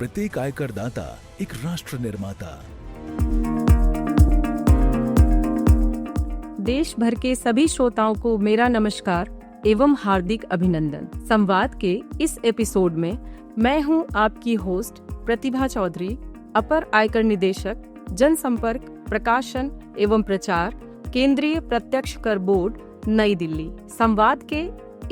प्रत्येक आयकर दाता एक राष्ट्र निर्माता। देश भर के सभी श्रोताओं को मेरा नमस्कार एवं हार्दिक अभिनंदन। संवाद के इस एपिसोड में मैं हूं आपकी होस्ट प्रतिभा चौधरी, अपर आयकर निदेशक, जनसंपर्क, प्रकाशन एवं प्रचार, केंद्रीय प्रत्यक्ष कर बोर्ड, नई दिल्ली। संवाद के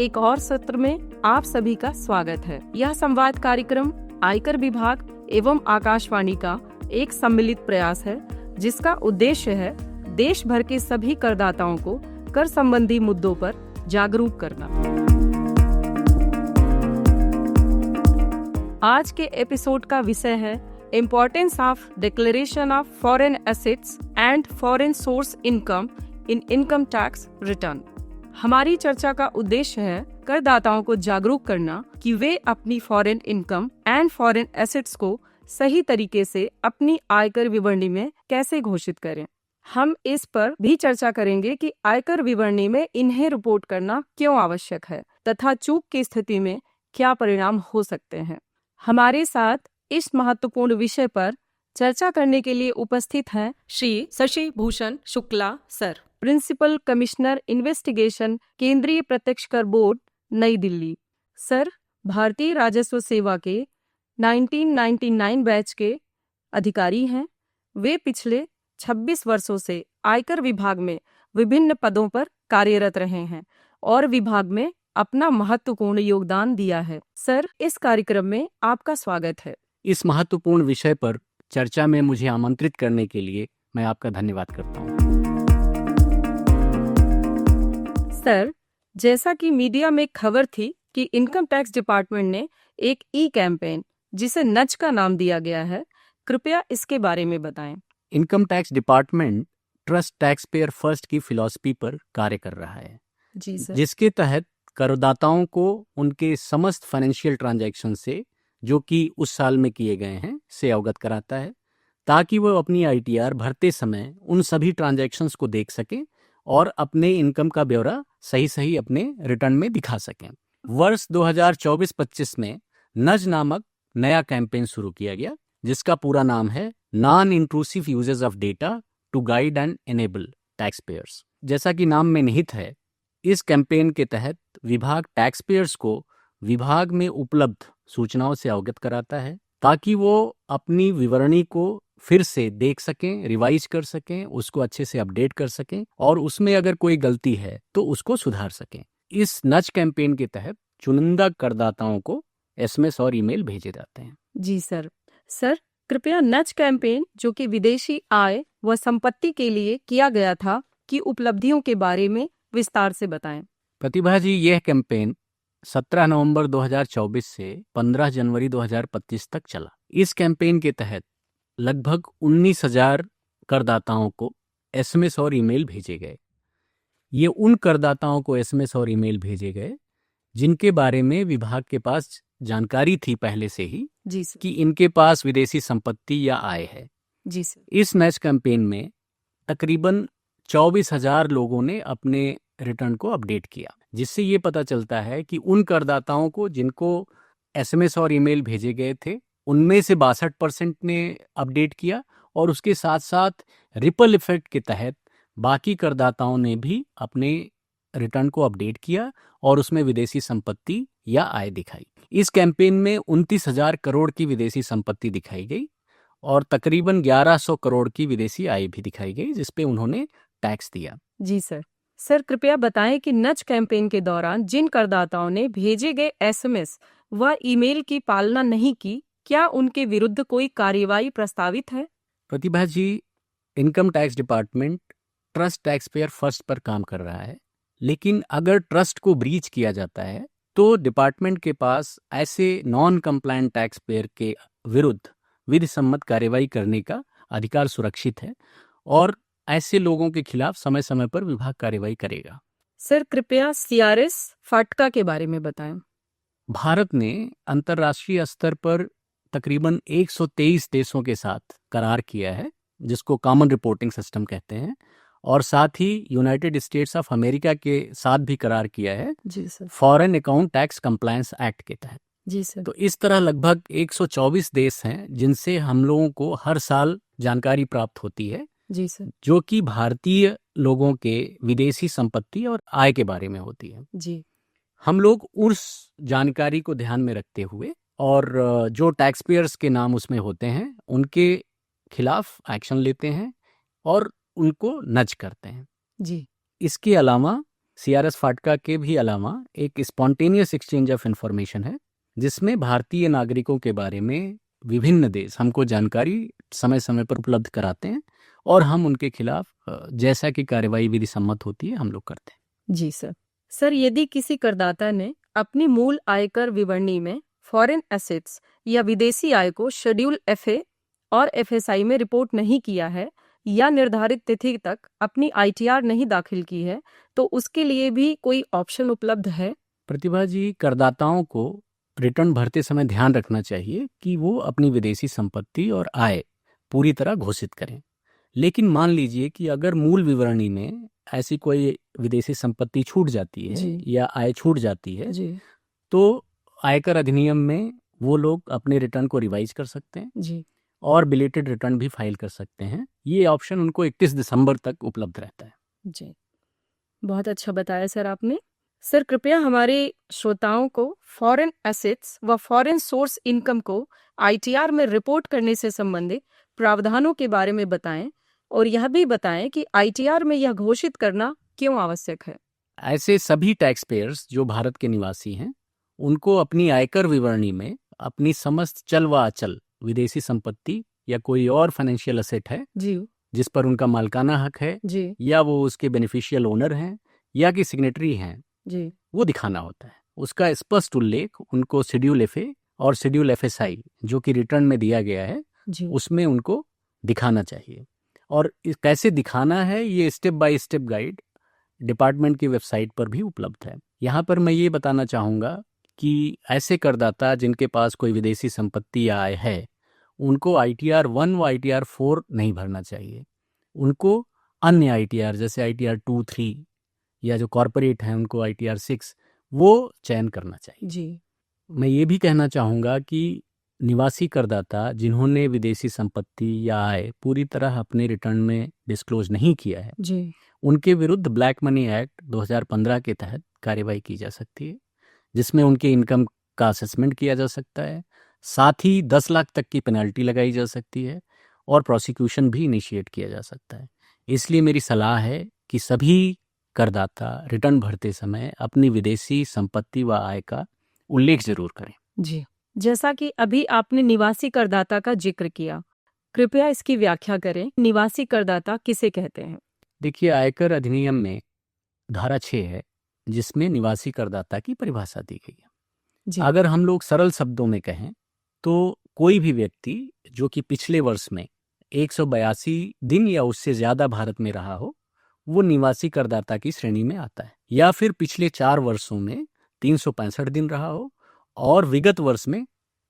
एक और सत्र में आप सभी का स्वागत है। यह संवाद कार्यक्रम आयकर विभाग एवं आकाशवाणी का एक सम्मिलित प्रयास है, जिसका उद्देश्य है देश भर के सभी करदाताओं को कर संबंधी मुद्दों पर जागरूक करना। आज के एपिसोड का विषय है importance of declaration of foreign assets and foreign source income in income tax return. हमारी चर्चा का उद्देश्य है करदाताओं को जागरूक करना कि वे अपनी foreign income and foreign assets को सही तरीके से अपनी आयकर विवरणी में कैसे घोषित करें। हम इस पर भी चर्चा करेंगे कि आयकर विवरणी में इन्हें रिपोर्ट करना क्यों आवश्यक है तथा चूक की स्थिति में क्या परिणाम हो सकते हैं। हमारे साथ इस महत्वपूर्ण विषय पर चर्चा करने के लिए उपस्थित हैं Shri Shashi Bhushan Shukla sir, principal commissioner investigation, केंद्रीय प्रत्यक्ष कर बोर्ड, नई दिल्ली। सर भारतीय राजस्व सेवा के 1999 बैच के अधिकारी हैं। वे पिछले 26 वर्षों से आयकर विभाग में विभिन्न पदों पर कार्यरत रहे हैं और विभाग में अपना महत्वपूर्ण योगदान दिया है। सर, इस कार्यक्रम में आपका स्वागत है। इस महत्वपूर्ण विषय पर चर्चा में मुझे आमंत्रित करने के लिए मैं आपका धन्यवाद करता हूँ। सर, जैसा कि मीडिया में खबर थी कि इनकम टैक्स डिपार्टमेंट ने एक ई कैंपेन, जिसे नच का नाम दिया गया है, कृपया इसके बारे में बताएं। Income tax department trust tax payer first की फिलॉसफी पर कार्य कर रहा है, जी सर। जिसके तहत करदाताओं को उनके समस्त फाइनेंशियल ट्रांजैक्शन से, जो कि उस साल में किए गए हैं, से अवगत कराता है, ताकि वो अपनी आईटीआर भरते समय उन सभी ट्रांजैक्शंस को देख सकें और अपने इनकम का ब्यौरा सही अपने रिटर्न में दिखा सकें। वर्ष 2024-25 में नज नामक नया कैंपेन शुरू किया गया, जिसका पूरा नाम है non intrusive uses of data to guide and enable tax payers. जैसा कि नाम में निहित है, इस कैंपेन के तहत विभाग टैक्स पेयर्स को विभाग में उपलब्ध सूचनाओं से अवगत कराता है, ताकि वो अपनी विवरणी को फिर से देख सकें, रिवाइज कर सकें, उसको अच्छे से अपडेट कर सकें और उसमें अगर कोई गलती है तो उसको सुधार सकें। इस नच कैंपेन के तहत चुनिंदा करदाताओं को एसएमएस और ईमेल भेजे जाते हैं। जी सर। सर, कृपया नच कैंपेन, जो कि विदेशी आय व संपत्ति के लिए किया गया था, की उपलब्धियों के बारे में विस्तार से बताएं। प्रतिभा जी, यह कैंपेन 17 नवंबर 2024 से 15 जनवरी 2025 तक चला। इस कैंपेन के तहत लगभग 19,000 करदाताओं को एसएमएस और ईमेल भेजे गए। ये उन करदाताओं को एसएमएस और ईमेल भेजे गए जिनके बारे में विभाग के पास जानकारी थी पहले से ही, जी सर, कि इनके पास विदेशी संपत्ति या आय है। जी सर। इस नच कैंपेन में तकरीबन 24,000 लोगों ने अपने रिटर्न को अपडेट किया, जिससे ये पता चलता है कि उन करदाताओं को जिनको एसएमएस और ईमेल भेजे गए थे, उनमें से 62% ने अपडेट किया और उसके साथ साथ रिपल इफेक्ट के तहत बाकी करदाताओं ने भी अपने रिटर्न को अपडेट किया और उसमें विदेशी संपत्ति या आय दिखाई। इस कैंपेन में 29,000 करोड़ की विदेशी संपत्ति दिखाई गई और तकरीबन 1100 करोड़ की विदेशी आय भी दिखाई गई, जिस पे उन्होंने टैक्स दिया। जी सर। सर, कृपया बताएं कि नच कैंपेन के दौरान जिन करदाताओं ने भेजे गए एसएमएस व ईमेल की पालना नहीं की, क्या उनके विरुद्ध कोई कार्यवाही प्रस्तावित है? Pratibha ji, income tax department trust tax payer first पर काम कर रहा है, लेकिन अगर ट्रस्ट को ब्रीच किया जाता है तो डिपार्टमेंट के पास ऐसे नॉन कंप्लायंट टैक्स पेयर के विरुद्ध विधि सम्मत कार्यवाही करने का अधिकार सुरक्षित है और ऐसे लोगों के खिलाफ समय समय पर विभाग कार्यवाही करेगा। सर, कृपया सीआरएस फाटका के बारे में बताएं। भारत ने अंतर्राष्ट्रीय स्तर पर तकरीबन 123 देशों के साथ करार किया है, जिसको कॉमन रिपोर्टिंग सिस्टम कहते हैं, और साथ ही यूनाइटेड स्टेट्स ऑफ अमेरिका के साथ भी करार किया है, जी sir. Foreign Account Tax Compliance Act के तहत। जी सर। तो इस तरह लगभग 124 देश हैं जिनसे हम लोगों को हर साल जानकारी प्राप्त होती है, जी सर। जो कि भारतीय लोगों के विदेशी संपत्ति और आय के बारे में होती है। जी हम लोग उस जानकारी को ध्यान में रखते हुए और जो टैक्स पेयर्स के नाम उसमें होते हैं उनके खिलाफ एक्शन लेते हैं और उनको नज करते हैं। जी इसके अलावा सीआरएस फाटका के भी अलावा एक स्पॉन्टेनियस एक्सचेंज ऑफ इंफॉर्मेशन है, जिसमें भारतीय नागरिकों के बारे में विभिन्न देश हमको जानकारी समय समय पर उपलब्ध कराते हैं और हम उनके खिलाफ जैसा कि कार्रवाई विधि सम्मत होती है हम लोग करते हैं। जी सर। सर, यदि किसी करदाता ने अपनी मूल आयकर विवरणी में फॉरेन एसेट्स या विदेशी आय को शेड्यूल एफए और एफएसआई में रिपोर्ट नहीं किया है या निर्धारित तिथि तक अपनी आईटीआर नहीं दाखिल की है, तो उसके लिए भी कोई ऑप्शन उपलब्ध है? प्रतिभा जी, करदाताओं को रिटर्न भरते समय ध्यान रखना चाहिए कि वो अपनी विदेशी संपत्ति और आय पूरी तरह घोषित करें। लेकिन मान लीजिए कि अगर मूल विवरणी में ऐसी कोई विदेशी संपत्ति छूट जाती है जी। या आय छूट जाती है, जी तो आयकर अधिनियम में वो लोग अपने रिटर्न को रिवाइज कर सकते हैं जी और बिलेटेड रिटर्न भी फाइल कर सकते हैं। ये ऑप्शन उनको 31 दिसंबर तक उपलब्ध रहता है। जी, बहुत अच्छा बताया सर आपने। सर, कृपया हमारे श्रोताओं को फॉरेन एसेट्स व फॉरेन सोर्स इनकम को आईटीआर में रिपोर्ट करने से संबंधित प्रावधानों के बारे में बताएं और यह भी बताएं कि आईटीआर में यह घोषित करना क्यों आवश्यक है। ऐसे सभी टैक्स पेयर्स जो भारत के निवासी हैं, उनको अपनी आयकर विवरणी में अपनी समस्त चल व अचल विदेशी संपत्ति या कोई और फाइनेंशियल एसेट है जी जिस पर उनका मालिकाना हक है जी या वो उसके बेनिफिशियल ओनर हैं या कि सिग्नेटरी हैं, जी वो दिखाना होता है। उसका स्पष्ट उल्लेख उनको शेड्यूल एफए और शेड्यूल एफएसआई जो कि रिटर्न में दिया गया है जी उसमें उनको दिखाना चाहिए। और कैसे दिखाना है, ये step by step guide department की वेबसाइट पर भी उपलब्ध है। यहाँ पर मैं ये बताना चाहूँगा कि ऐसे करदाता जिनके पास कोई विदेशी संपत्ति या आय है, उनको ITR 1 व ITR 4 नहीं भरना चाहिए। उनको अन्य ITR जैसे ITR 2, 3 या जो कॉरपोरेट हैं उनको ITR 6 वो चयन करना चाहिए। जी मैं ये भी कहना चाहूँगा कि निवासी करदाता जिन्होंने विदेशी संपत्ति या आय पूरी तरह अपने रिटर्न में डिस्क्लोज नहीं किया है, जी उनके विरुद्ध ब्लैक मनी एक्ट 2015 के तहत कार्रवाई की जा सकती है, जिसमें उनके इनकम का असेसमेंट किया जा सकता है। साथ ही 10 लाख तक की पेनल्टी लगाई जा सकती है और प्रोसिक्यूशन भी इनिशिएट किया जा सकता है। इसलिए मेरी सलाह है कि सभी करदाता रिटर्न भरते समय अपनी विदेशी संपत्ति व आय का उल्लेख जरूर करें। जी, जैसा कि अभी आपने निवासी करदाता का जिक्र किया, कृपया इसकी व्याख्या करें। निवासी करदाता किसे कहते हैं? देखिए, आयकर अधिनियम में धारा 6 है जिसमें निवासी करदाता की परिभाषा दी गई है। जी अगर हम लोग सरल शब्दों में कहें तो कोई भी व्यक्ति जो कि पिछले वर्ष में 182 दिन या उससे ज्यादा भारत में रहा हो, वो निवासी करदाता की श्रेणी में आता है। या फिर पिछले 4 वर्षों में 365 दिन रहा हो और विगत वर्ष में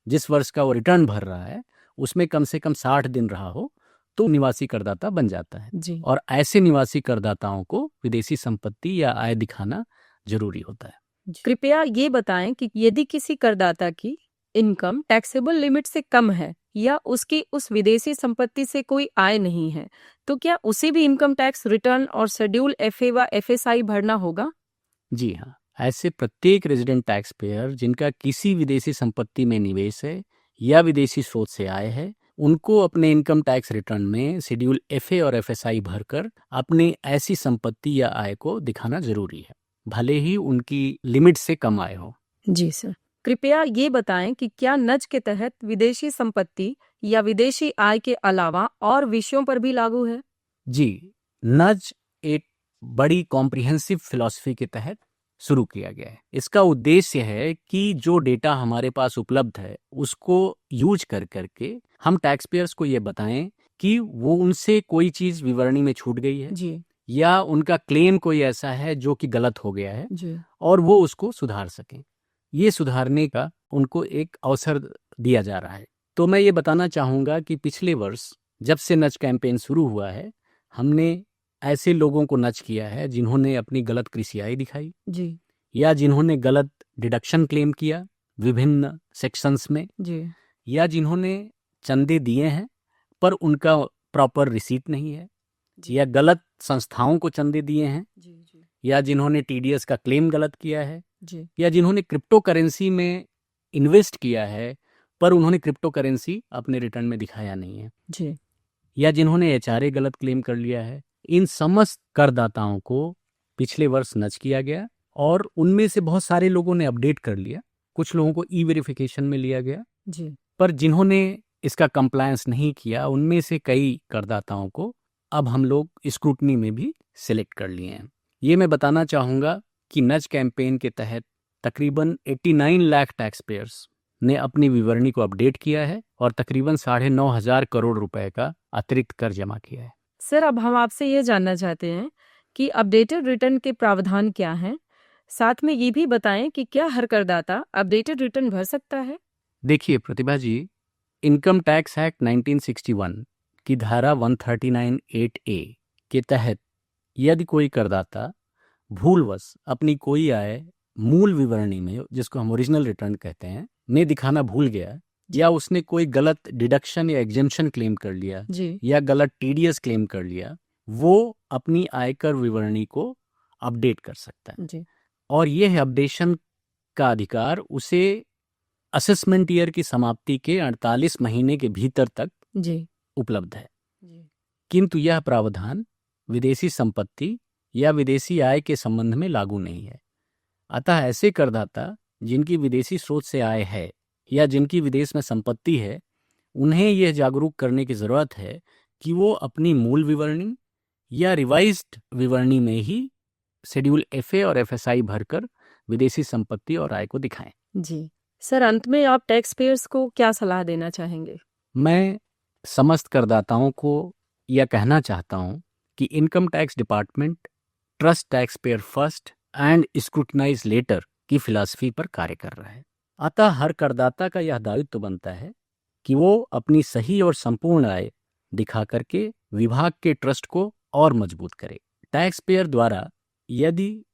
जिस वर्ष का वो रिटर्न भर रहा है उसमें कम से कम 60 दिन रहा हो, तो निवासी करदाता बन जाता है। जी और ऐसे निवासी करदाताओं को विदेशी संपत्ति या आय दिखाना जरूरी होता है। कृपया ये बताएं कि यदि किसी करदाता की इनकम टैक्सेबल लिमिट से कम है या उसकी उस विदेशी संपत्ति से कोई आय नहीं है, तो क्या उसे भी इनकम टैक्स रिटर्न और शेड्यूल एफए व एफएसआई भरना होगा? जी हाँ, ऐसे प्रत्येक रेजिडेंट टैक्स पेयर जिनका किसी विदेशी संपत्ति में निवेश है या विदेशी स्रोत से आय है, उनको अपने इनकम टैक्स रिटर्न में शेड्यूल एफए और एफएसआई भरकर अपने ऐसी संपत्ति या आय को दिखाना जरूरी है, भले ही उनकी लिमिट से कम आय हो। जी सर। कृपया ये बताएं कि क्या नज के तहत विदेशी संपत्ति या विदेशी आय के अलावा और विषयों पर भी लागू है? जी, नज एक बड़ी कॉम्प्रिहेंसिव फिलॉसफी के तहत शुरू किया गया है। इसका उद्देश्य है कि जो डेटा हमारे पास उपलब्ध है उसको यूज कर करके हम टैक्स पेयर्स को ये बताएं कि वो उनसे कोई चीज विवरणी में छूट गई है जी या उनका क्लेम कोई ऐसा है जो कि गलत हो गया है जी और वो उसको सुधार सकें। ये सुधारने का उनको एक अवसर दिया जा रहा है। तो मैं ये बताना चाहूँगा कि पिछले वर्ष जब से नज कैंपेन शुरू हुआ है, हमने ऐसे लोगों को नज किया है जिन्होंने अपनी गलत कृषि आय दिखाई जी या जिन्होंने गलत डिडक्शन क्लेम किया विभिन्न सेक्शंस में, जी या जिन्होंने चंदे दिए हैं पर उनका प्रॉपर रिसीट नहीं है, या गलत संस्थाओं को चंदे दिए हैं, जी जी या जिन्होंने टीडीएस का क्लेम गलत किया है, जी या जिन्होंने क्रिप्टो करेंसी में इन्वेस्ट किया है पर उन्होंने क्रिप्टो करेंसी अपने रिटर्न में दिखाया नहीं है, जी या जिन्होंने एचआरए गलत क्लेम कर लिया है, इन समस्त करदाताओं को पिछले वर्ष नज किया गया और उनमें से बहुत सारे लोगों ने अपडेट कर लिया, कुछ लोगों को ई वेरिफिकेशन में लिया गया, जी पर जिन्होंने इसका कंप्लायंस नहीं किया उनमें से कई करदाताओं को अब हम लोग स्क्रूटनी में भी सिलेक्ट कर लिए हैं। ये मैं बताना चाहूँगा कि नज कैंपेन के तहत तकरीबन 89 लाख टैक्स पेयर्स ने अपनी विवरणी को अपडेट किया है और तकरीबन 9,500 करोड़ रुपए का अतिरिक्त कर जमा किया है। सर, अब हम आपसे ये जानना चाहते हैं कि अपडेटेड रिटर्न के प्रावधान क्या हैं, साथ में ये भी बताएं कि क्या हर करदाता अपडेटेड रिटर्न भर सकता है। देखिए प्रतिभा जी, इनकम टैक्स एक्ट 1961 की धारा 139(8)A के तहत यदि कोई करदाता भूलवश अपनी कोई आय मूल विवरणी में, जिसको हम ओरिजिनल रिटर्न कहते हैं, में दिखाना भूल गया, या उसने कोई गलत डिडक्शन या एग्जेम्पशन क्लेम कर लिया जी या गलत टीडीएस क्लेम कर लिया, वो अपनी आयकर विवरणी को अपडेट कर सकता है। जी और यह अपडेशन का अधिकार उसे असेसमेंट ईयर की समाप्ति के 48 महीने के भीतर तक जी उपलब्ध है। जी किंतु यह प्रावधान विदेशी संपत्ति या विदेशी आय के संबंध में लागू नहीं है। अतः ऐसे करदाता जिनकी विदेशी स्रोत से आय है या जिनकी विदेश में संपत्ति है, उन्हें यह जागरूक करने की जरूरत है कि वो अपनी मूल विवरणी या रिवाइज्ड विवरणी में ही शेड्यूल एफए और एफएसआई भरकर विदेशी संपत्ति और आय को दिखाएं। जी सर, अंत में आप टैक्स पेयर्स को क्या सलाह देना चाहेंगे। मैं समस्त करदाताओं को यह कहना चाहता हूं कि income tax department trust tax payer first and scrutinize later की फिलॉसफी पर कार्य कर रहा है। अतः हर करदाता का यह दायित्व बनता है कि वो अपनी सही और संपूर्ण आय दिखा करके विभाग के ट्रस्ट को और मजबूत करे। टैक्स पेयर द्वारा यदि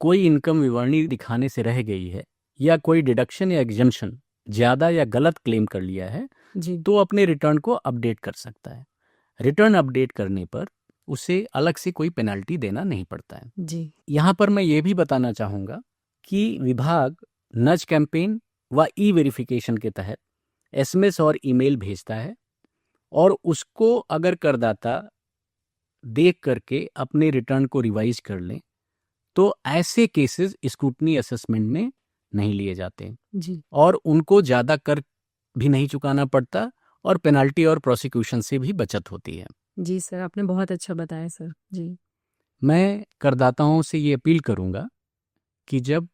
कोई इनकम विवरणी दिखाने से रह गई है या कोई डिडक्शन या एग्जेम्पशन ज्यादा या गलत क्लेम कर लिया है, जी तो अपने रिटर्न को अपडेट कर सकता है। रिटर्न अपडेट करने पर उसे अलग से कोई पेनल्टी देना नहीं पड़ता है। जी यहाँ पर मैं ये भी बताना चाहूँगा कि विभाग नज कैंपेन व ई वेरिफिकेशन के तहत एसएमएस और ईमेल भेजता है, और उसको अगर करदाता देख करके अपने रिटर्न को रिवाइज कर लें तो ऐसे केसेस स्क्रूटनी असेसमेंट में नहीं लिए जाते जी और उनको ज़्यादा कर भी नहीं चुकाना पड़ता और पेनल्टी और प्रोसिक्यूशन से भी बचत होती है। जी सर, आपने बहुत अच्छा बताया सर। जी मैं करदाताओं से ये अपील करूंगा कि जब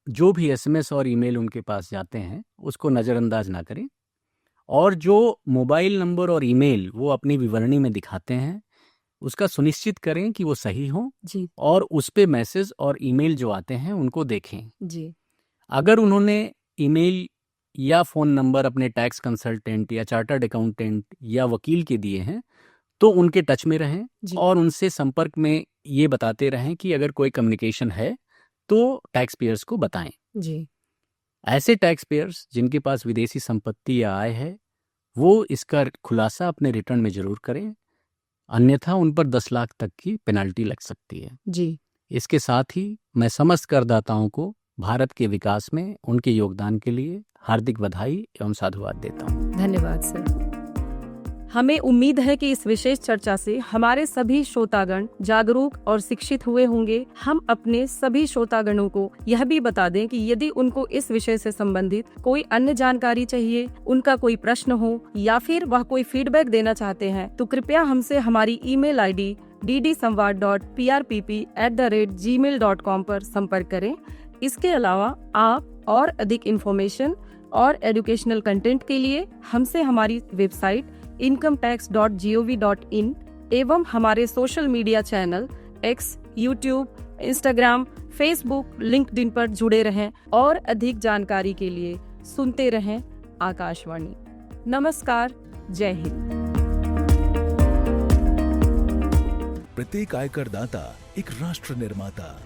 जो भी एसएमएस और ईमेल उनके पास जाते हैं उसको नज़रअंदाज ना करें, और जो मोबाइल नंबर और ईमेल वो अपनी विवरणी में दिखाते हैं उसका सुनिश्चित करें कि वो सही हो, जी और उस पे मैसेज और ईमेल जो आते हैं उनको देखें। जी अगर उन्होंने ईमेल या फ़ोन नंबर अपने टैक्स कंसल्टेंट या चार्टर्ड अकाउंटेंट या वकील के दिए हैं तो उनके टच में रहें जी और उनसे संपर्क में ये बताते रहें कि अगर कोई कम्युनिकेशन है तो टैक्स पेयर्स को बताएं। जी ऐसे टैक्स पेयर्स जिनके पास विदेशी संपत्ति या आय है वो इसका खुलासा अपने रिटर्न में जरूर करें, अन्यथा उन पर 10 लाख तक की पेनल्टी लग सकती है। जी इसके साथ ही मैं समस्त करदाताओं को भारत के विकास में उनके योगदान के लिए हार्दिक बधाई एवं साधुवाद देता हूँ। धन्यवाद सर। हमें उम्मीद है कि इस विशेष चर्चा से हमारे सभी श्रोतागण जागरूक और शिक्षित हुए होंगे। हम अपने सभी श्रोतागणों को यह भी बता दें कि यदि उनको इस विषय से संबंधित कोई अन्य जानकारी चाहिए, उनका कोई प्रश्न हो या फिर वह कोई फीडबैक देना चाहते हैं तो कृपया हमसे हमारी ईमेल आईडी ddsamvad.prpp@gmail.com पर संपर्क करें। इसके अलावा आप और अधिक इन्फॉर्मेशन और एजुकेशनल कंटेंट के लिए हमसे हमारी वेबसाइट incometax.gov.in एवं हमारे social media channel x, YouTube, Instagram, Facebook, LinkedIn पर जुड़े रहें और अधिक जानकारी के लिए सुनते रहें आकाशवाणी। नमस्कार, जय हिंद। प्रत्येक आयकर दाता एक राष्ट्र निर्माता।